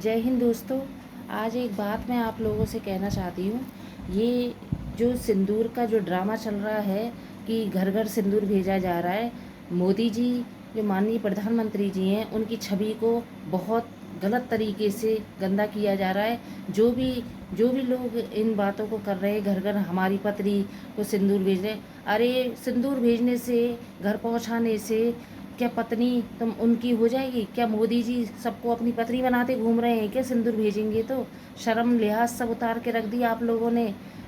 जय हिंद दोस्तों। आज एक बात मैं आप लोगों से कहना चाहती हूँ। ये जो सिंदूर का जो ड्रामा चल रहा है कि घर घर सिंदूर भेजा जा रहा है, मोदी जी जो माननीय प्रधानमंत्री जी हैं उनकी छवि को बहुत गलत तरीके से गंदा किया जा रहा है। जो भी लोग इन बातों को कर रहे हैं, घर घर हमारी पत्री को सिंदूर भेज रहे हैं। अरे सिंदूर भेजने से, घर पहुंचाने से क्या पत्नी तुम उनकी हो जाएगी? क्या मोदी जी सबको अपनी पत्नी बनाते घूम रहे हैं क्या? सिंदूर भेजेंगे तो शर्म लिहाज सब उतार के रख दिया आप लोगों ने।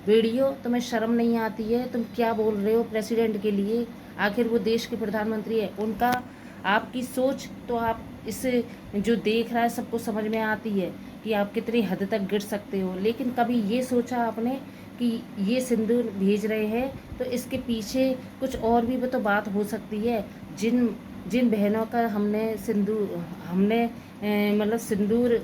वीडियो तुम्हें शर्म नहीं आती है? तुम क्या बोल रहे हो प्रेसिडेंट के लिए? आखिर वो देश के प्रधानमंत्री है। उनका आपकी सोच तो आप इस जो देख रहा है सबको समझ में आती है कि आप कितनी हद तक गिर सकते हो। लेकिन कभी ये सोचा आपने कि ये सिंदूर भेज रहे हैं तो इसके पीछे कुछ और भी तो बात हो सकती है। जिन जिन बहनों का हमने मतलब सिंदूर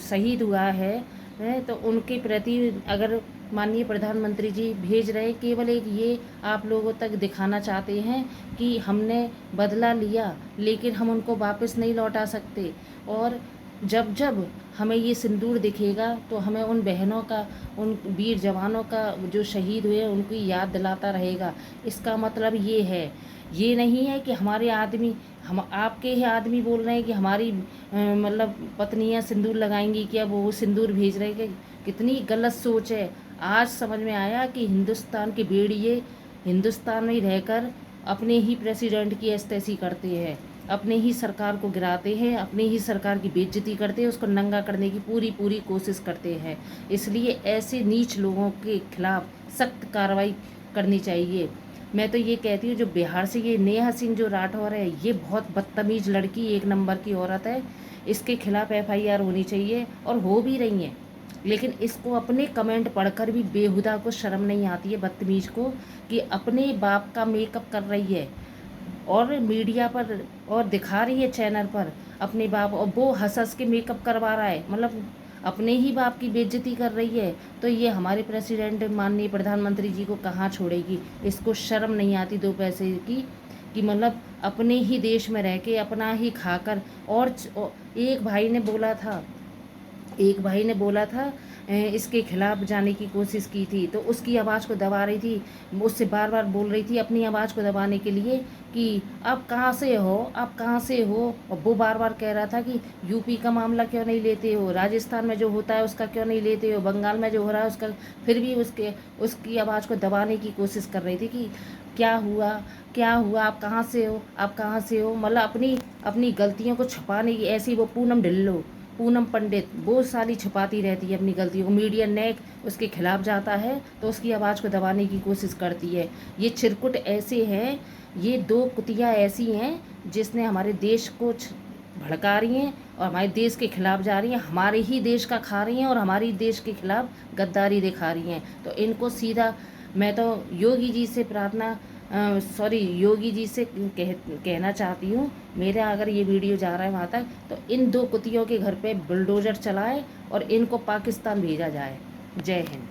शहीद हुआ है तो उनके प्रति अगर माननीय प्रधानमंत्री जी भेज रहे, केवल एक ये आप लोगों तक दिखाना चाहते हैं कि हमने बदला लिया, लेकिन हम उनको वापस नहीं लौटा सकते। और जब जब हमें ये सिंदूर दिखेगा तो हमें उन बहनों का, उन वीर जवानों का जो शहीद हुए उनकी याद दिलाता रहेगा। इसका मतलब ये नहीं है कि हमारे आदमी, हम आपके ही आदमी बोल रहे हैं कि हमारी मतलब पत्नियां सिंदूर लगाएंगी क्या? वो सिंदूर भेज रहे हैं? कितनी गलत सोच है। आज समझ में आया कि हिंदुस्तान के भेड़िए हिंदुस्तान में रहकर अपने ही प्रेसिडेंट की एस्तेसी करते हैं, अपने ही सरकार को गिराते हैं, अपने ही सरकार की बेइज्जती करते हैं, उसको नंगा करने की पूरी कोशिश करते हैं। इसलिए ऐसे नीच लोगों के खिलाफ सख्त कार्रवाई करनी चाहिए। मैं तो ये कहती हूँ जो बिहार से ये नेहा सिंह जो राठौर है, ये बहुत बदतमीज लड़की, एक नंबर की औरत है। इसके खिलाफ एफआईआर होनी चाहिए और हो भी रही है। लेकिन इसको अपने कमेंट पढ़कर भी बेहुदा को शर्म नहीं आती है, बदतमीज को, कि अपने बाप का मेकअप कर रही है और मीडिया पर और दिखा रही है चैनल पर अपने बाप, और वो हंस हंस के मेकअप करवा रहा है, मतलब अपने ही बाप की बेइज्जती कर रही है। तो ये हमारे प्रेसिडेंट माननीय प्रधानमंत्री जी को कहाँ छोड़ेगी? इसको शर्म नहीं आती दो पैसे की कि मतलब अपने ही देश में रह के अपना ही खाकर। और एक भाई ने बोला था इसके खिलाफ जाने की कोशिश की थी तो उसकी आवाज़ को दबा रही थी, उससे बार बार बोल रही थी अपनी आवाज़ को दबाने के लिए कि आप कहाँ से हो, आप कहाँ से हो। और वो बार बार कह रहा था कि यूपी का मामला क्यों नहीं लेते हो, राजस्थान में जो होता है उसका क्यों नहीं लेते हो, बंगाल में जो हो रहा है उसका। फिर भी उसकी आवाज़ को दबाने की कोशिश कर रही थी कि क्या हुआ, क्या हुआ, आप कहाँ से हो, आप कहाँ से हो। मतलब अपनी अपनी गलतियों को छुपाने की, ऐसी वो पूनम पंडित वो साली छुपाती रहती है अपनी गलतियों को। मीडिया नेक उसके खिलाफ जाता है तो उसकी आवाज़ को दबाने की कोशिश करती है। ये चिरकुट ऐसे हैं, ये दो कुतिया ऐसी हैं जिसने हमारे देश को भड़का रही हैं और हमारे देश के खिलाफ जा रही हैं, हमारे ही देश का खा रही हैं और हमारी देश के खिलाफ गद्दारी दिखा रही हैं। तो इनको सीधा मैं तो योगी जी से कहना चाहती हूँ, मेरा अगर ये वीडियो जा रहा है वहाँ तक तो इन दो कुतियों के घर पे बुलडोज़र चलाए और इनको पाकिस्तान भेजा जाए। जय हिंद।